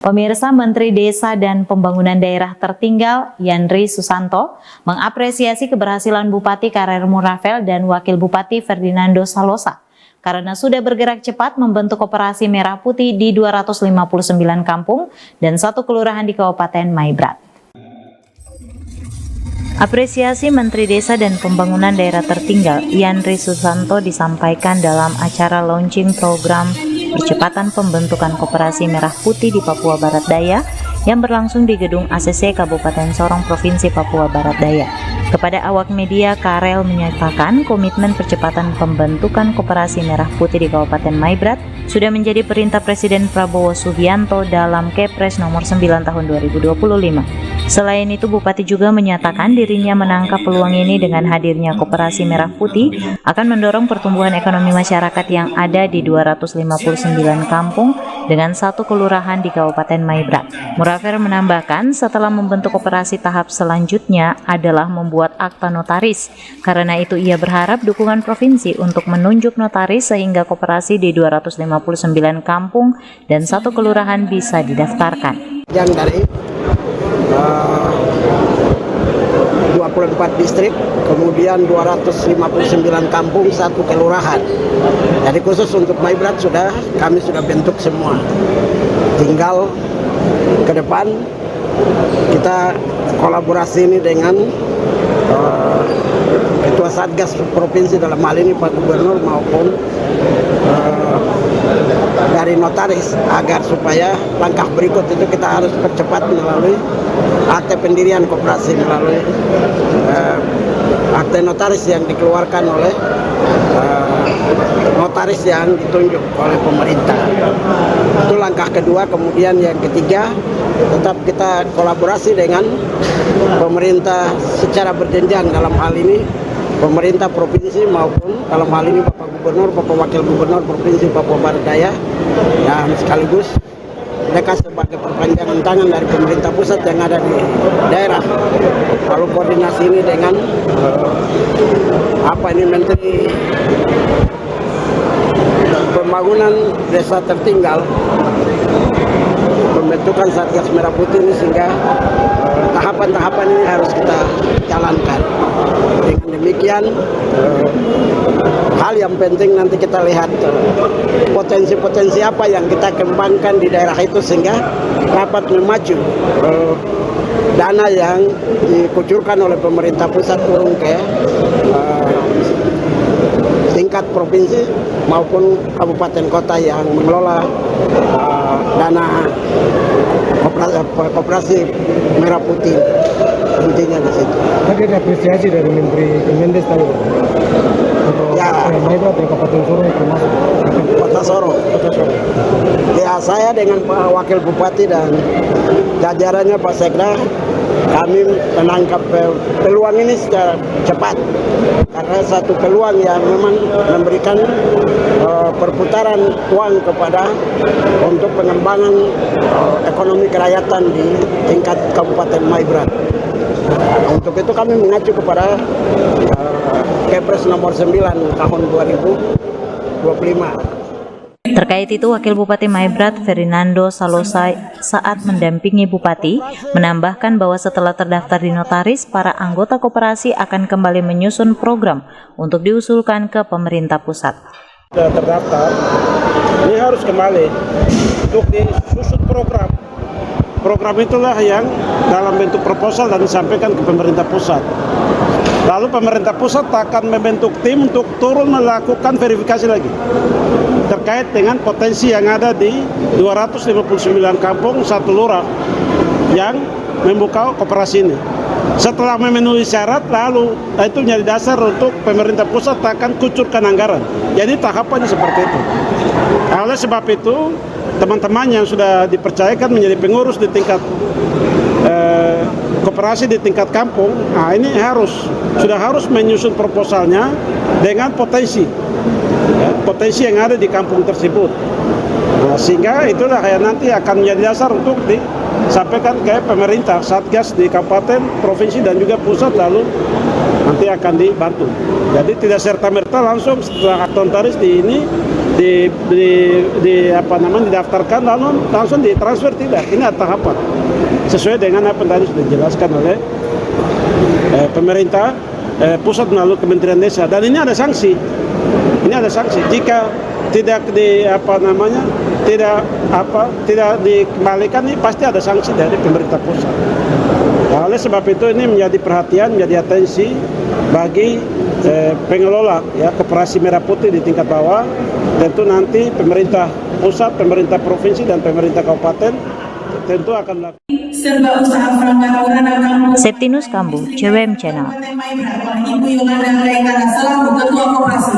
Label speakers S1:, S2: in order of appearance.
S1: Pemirsa, Menteri Desa dan Pembangunan Daerah Tertinggal Yandri Susanto mengapresiasi keberhasilan Bupati Karer Murafel dan Wakil Bupati Ferdinando Salosa karena sudah bergerak cepat membentuk Koperasi Merah Putih di 259 kampung dan 1 kelurahan di Kabupaten Maibrat. Apresiasi Menteri Desa dan Pembangunan Daerah Tertinggal Yandri Susanto disampaikan dalam acara launching program percepatan pembentukan Koperasi Merah Putih di Papua Barat Daya yang berlangsung di Gedung ACC Kabupaten Sorong, Provinsi Papua Barat Daya. Kepada awak media, Karel menyatakan komitmen percepatan pembentukan Koperasi Merah Putih di Kabupaten Maibrat sudah menjadi perintah Presiden Prabowo Subianto dalam Kepres nomor 9 tahun 2025. Selain itu, Bupati juga menyatakan dirinya menangkap peluang ini dengan hadirnya Koperasi Merah Putih akan mendorong pertumbuhan ekonomi masyarakat yang ada di 259 kampung dengan 1 kelurahan di Kabupaten Maibrat. Murafel menambahkan setelah membentuk koperasi tahap selanjutnya adalah membuat akta notaris. Karena itu ia berharap dukungan provinsi untuk menunjuk notaris sehingga koperasi di 259 kampung dan 1 kelurahan bisa didaftarkan.
S2: Yang dari 24 distrik, kemudian 259 kampung, 1 kelurahan. Jadi khusus untuk Maibrat kami sudah bentuk semua. Tinggal ke depan kita kolaborasi ini dengan Ketua Satgas Provinsi, dalam hal ini Pak Gubernur, maupun dari notaris, agar supaya langkah berikut itu kita harus percepat melalui akte pendirian koperasi, melalui akte notaris yang dikeluarkan oleh notaris yang ditunjuk oleh pemerintah. Itu langkah kedua. Kemudian yang ketiga, tetap kita kolaborasi dengan pemerintah secara berjenjang, dalam hal ini pemerintah provinsi maupun dalam hal ini Bapak Gubernur, Bapak Wakil Gubernur Provinsi Papua Barat Daya, dan sekaligus mereka sebagai perpanjangan tangan dari pemerintah pusat yang ada di daerah. Lalu koordinasi ini dengan Menteri Pembangunan Desa Tertinggal, pembentukan Satgas Merah Putih ini, sehingga tahapan-tahapan ini harus kita jalankan. Dengan demikian, hal yang penting nanti kita lihat potensi-potensi apa yang kita kembangkan di daerah itu sehingga dapat memacu dana yang dikucurkan oleh pemerintah pusat turun ke tingkat provinsi maupun kabupaten kota yang mengelola dana Koperasi Merah Putih. Intinya di situ.
S3: Tadi ada apresiasi dari Menteri Kemendes tadi.
S2: Ya,
S3: Maibrat dan Kabupaten Sorong termasuk.
S2: Kota Sorong. Ya, saya dengan Pak Wakil Bupati dan jajarannya Pak Sekda, kami menangkap peluang ini secara cepat, karena satu peluang yang memang memberikan perputaran uang untuk pengembangan ekonomi kerakyatan di tingkat Kabupaten Maibrat. Untuk itu kami mengacu kepada Kepres nomor 9 tahun 2025.
S1: Terkait itu, Wakil Bupati Maibrat Ferdinando Salosa saat mendampingi Bupati menambahkan bahwa setelah terdaftar di notaris, para anggota koperasi akan kembali menyusun program untuk diusulkan ke pemerintah pusat.
S3: Sudah terdaftar, ini harus kembali untuk disusun program. Program itulah yang dalam bentuk proposal dan disampaikan ke pemerintah pusat. Lalu pemerintah pusat akan membentuk tim untuk turun melakukan verifikasi lagi terkait dengan potensi yang ada di 259 kampung, 1 lurah yang membuka koperasi ini. Setelah memenuhi syarat, lalu itu menjadi dasar untuk pemerintah pusat akan kucurkan anggaran. Jadi tahapannya seperti itu. Oleh sebab itu, teman-teman yang sudah dipercayakan menjadi pengurus di tingkat koperasi di tingkat kampung, nah ini sudah harus menyusun proposalnya dengan potensi yang ada di kampung tersebut. Nah, sehingga itulah yang nanti akan menjadi dasar untuk disampaikan ke pemerintah, Satgas di kabupaten, provinsi dan juga pusat, lalu nanti akan dibantu. Jadi tidak serta-merta langsung setelah akta notaris didaftarkan langsung ditransfer, tidak. Ini ada tahapan sesuai dengan apa yang tadi sudah dijelaskan oleh pemerintah pusat melalui Kementerian Desa, dan ini ada sanksi. Jika tidak tidak dikembalikan, ini pasti ada sanksi dari pemerintah pusat. Nah, oleh sebab itu ini menjadi perhatian, menjadi atensi bagi pengelola ya Koperasi Merah Putih di tingkat bawah. Tentu nanti pemerintah pusat, pemerintah provinsi, dan pemerintah kabupaten tentu akan melakukan.
S1: Septinus Kambu, CWM Channel.
S4: Ibu Yolanda Ketua Koperasi.